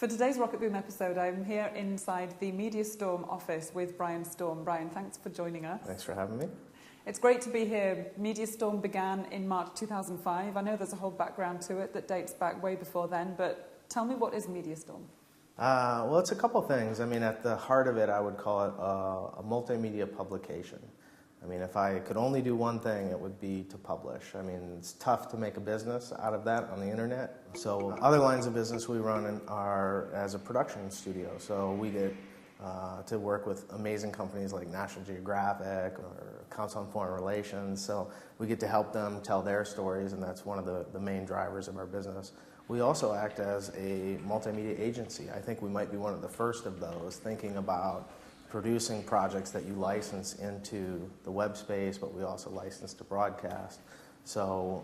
For today's Rocketboom episode, I'm here inside the Media Storm office with Brian Storm. Brian, thanks for joining us. Thanks for having me. It's great to be here. Media Storm began in March 2005. I know there's a whole background to it that dates back way before then, but tell me, what is Media Storm? Well, it's a couple things. I mean, at the heart of it, I would call it a multimedia publication. I mean, if I could only do one thing, it would be to publish. I mean, it's tough to make a business out of that on the internet. So other lines of business we run are as a production studio. So we get to work with amazing companies like National Geographic or Council on Foreign Relations. So we get to help them tell their stories, and that's one of the main drivers of our business. We also act as a multimedia agency. I think we might be one of the first of those, thinking about producing projects that you license into the web space, but we also license to broadcast. So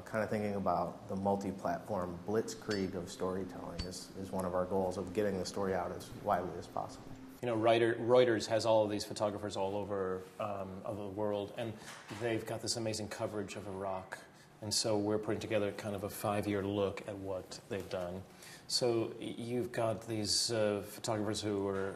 kind of thinking about the multi-platform blitzkrieg of storytelling is one of our goals, of getting the story out as widely as possible. You know, Reuters has all of these photographers all over the world, and they've got this amazing coverage of Iraq. And so we're putting together kind of a 5-year look at what they've done. So you've got these photographers who are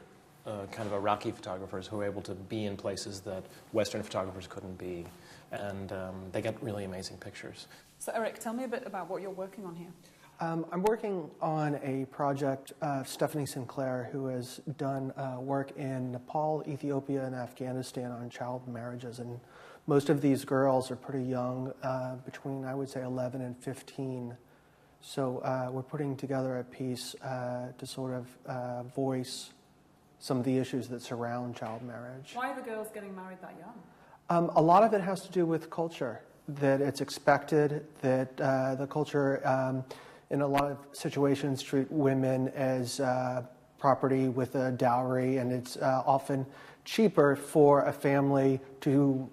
kind of Iraqi photographers who are able to be in places that Western photographers couldn't be. And they get really amazing pictures. So Eric, tell me a bit about what you're working on here. I'm working on a project of Stephanie Sinclair, who has done work in Nepal, Ethiopia, and Afghanistan on child marriages. And most of these girls are pretty young, between, I would say, 11 and 15. So we're putting together a piece to sort of voice some of the issues that surround child marriage. Why are the girls getting married that young? A lot of it has to do with culture, that it's expected, that the culture in a lot of situations treat women as property with a dowry, and it's often cheaper for a family to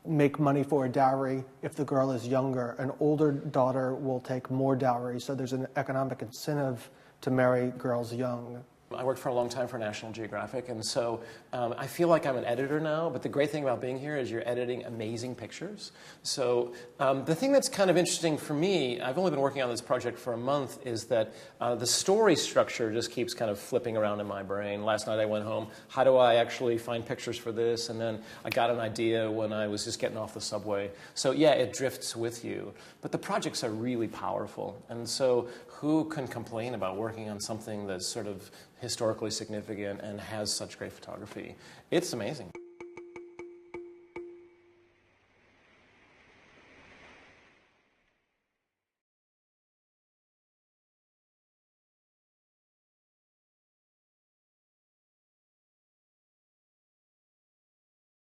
make money for a dowry if the girl is younger. An older daughter will take more dowry, so there's an economic incentive to marry girls young. I worked for a long time for National Geographic, and so I feel like I'm an editor now, but the great thing about being here is you're editing amazing pictures. So the thing that's kind of interesting for me, I've only been working on this project for a month, is that the story structure just keeps kind of flipping around in my brain. Last night I went home, how do I actually find pictures for this? And then I got an idea when I was just getting off the subway. So yeah, it drifts with you. But the projects are really powerful, and so who can complain about working on something that's sort of historically significant and has such great photography? It's amazing.